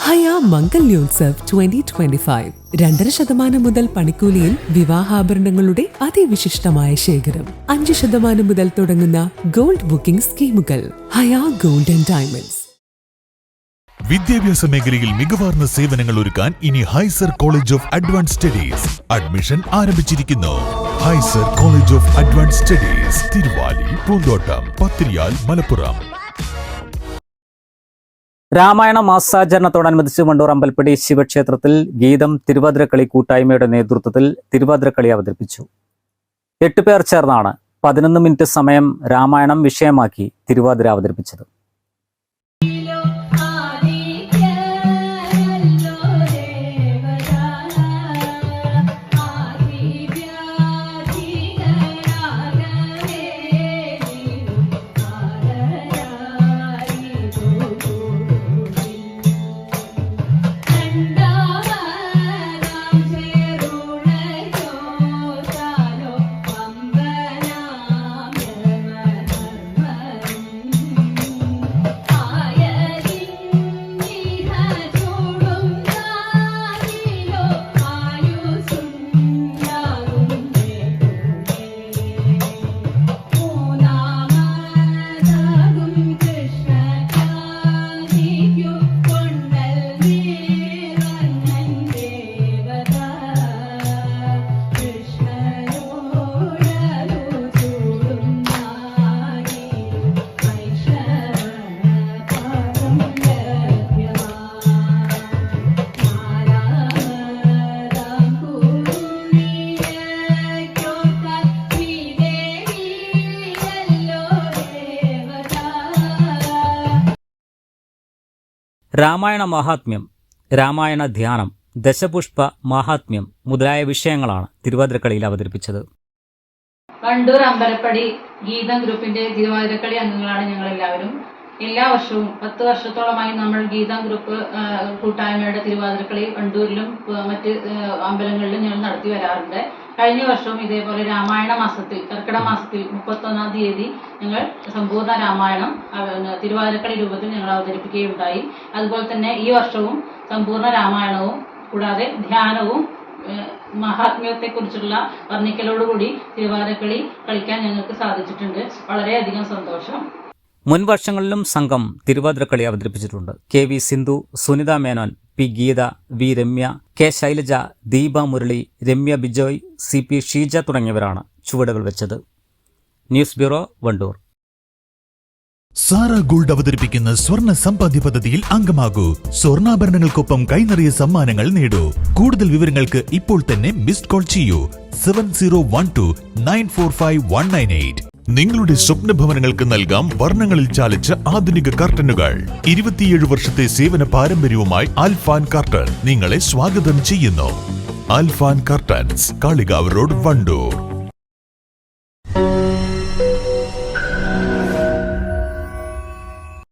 ഹയ മംഗല്യോത്സവ് 2025 2.5% മുതൽ പണിക്കൂലിയിൽ വിവാഹാഭരണങ്ങളുടെ അതിവിശിഷ്ടമായ ശേഖരം. 5% മുതൽ തുടങ്ങുന്ന ഗോൾഡ് ബുക്കിംഗ് സ്കീമുകൾ. Haya gold and diamonds. വിദ്യാഭ്യാസ മേഖലയിൽ മികവാർന്ന സേവനങ്ങൾ ഒരുക്കാൻ ഇനി Hyzer college of advance studies admission ആരംഭിച്ചിരിക്കുന്നു. Hyzer college of advance studies Thiruvali, Poonthottam, Pathiriyal, Malappuram. Ramayana മാസാചരണത്തോടനുബന്ധിച്ച് Wandoor Ambalappadi ശിവക്ഷേത്രത്തിൽ ഗീതം തിരുവാതിരക്കളി കൂട്ടായ്മയുടെ നേതൃത്വത്തിൽ തിരുവാതിരക്കളി അവതരിപ്പിച്ചു. 8 പേർ ചേർന്നാണ് 11 മിനിറ്റ് സമയം രാമായണം വിഷയമാക്കി തിരുവാതിര അവതരിപ്പിച്ചത്. രാമായണ മഹാത്മ്യം, രാമായണ ധ്യാനം, ദശപുഷ്പ മഹാത്മ്യം മുതലായ വിഷയങ്ങളാണ് തിരുവാതിരക്കളിയിൽ അവതരിപ്പിച്ചത്. വണ്ടൂർ അമ്പലപ്പടി ഗീതം ഗ്രൂപ്പിന്റെ തിരുവാതിരക്കളി അംഗങ്ങളാണ് ഞങ്ങളെല്ലാവരും. എല്ലാ വർഷവും 10 വർഷത്തോളമായി നമ്മൾ ഗീതം ഗ്രൂപ്പ് കൂട്ടായ്മയുടെ തിരുവാതിരക്കളി വണ്ടൂരിലും മറ്റ് അമ്പലങ്ങളിലും ഞങ്ങൾ നടത്തി വരാറുണ്ട്. കഴിഞ്ഞ വർഷവും ഇതേപോലെ രാമായണ മാസത്തിൽ, കർക്കിടക മാസത്തിൽ 31-ാം തീയതി ഞങ്ങൾ സമ്പൂർണ്ണ രാമായണം തിരുവാതിരക്കളി രൂപത്തിൽ ഞങ്ങൾ അവതരിപ്പിക്കുകയുണ്ടായി. അതുപോലെ തന്നെ ഈ വർഷവും സമ്പൂർണ്ണ രാമായണവും കൂടാതെ ധ്യാനവും മഹാത്മ്യത്തെക്കുറിച്ചുള്ള വർണ്ണിക്കലോടുകൂടി തിരുവാതിരക്കളി കളിക്കാൻ ഞങ്ങൾക്ക് സാധിച്ചിട്ടുണ്ട്. വളരെയധികം സന്തോഷം. മുൻ വർഷങ്ങളിലും സംഘം തിരുവാതിരക്കളി അവതരിപ്പിച്ചിട്ടുണ്ട്. KV Sindhu, Sunitha Menon, P Geetha, V Ramya, K Shailaja, Deepa Murali, Ramya Bijoy, CP Sheeja തുടങ്ങിയവരാണ് ചുവടുകൾ വെച്ചത്. News bureau, Wandoor. Sara Gold അവതരിപ്പിക്കുന്ന സ്വർണ്ണ സമ്പാദ്യ പദ്ധതിയിൽ അംഗമാകൂ. സ്വർണ്ണാഭരണങ്ങൾക്കൊപ്പം കൈനിറിയ സമ്മാനങ്ങൾ നേടൂ. കൂടുതൽ വിവരങ്ങൾക്ക് ഇപ്പോൾ തന്നെ മിസ്ഡ് കോൾ ചെയ്യൂ 7012945198. നിങ്ങളുടെ സ്വപ്ന ഭവനങ്ങൾക്ക് നൽകാം വർണ്ണങ്ങളിൽ ചാലിച്ച ആധുനിക കർട്ടനുകൾ. 27 വർഷത്തെ സേവന പാരമ്പര്യവുമായി അൽഫാൻ കർട്ടൻ നിങ്ങളെ സ്വാഗതം ചെയ്യുന്നു. അൽഫാൻ കർട്ടൻസ്, കാളികാവ് റോഡ്, വണ്ടൂർ.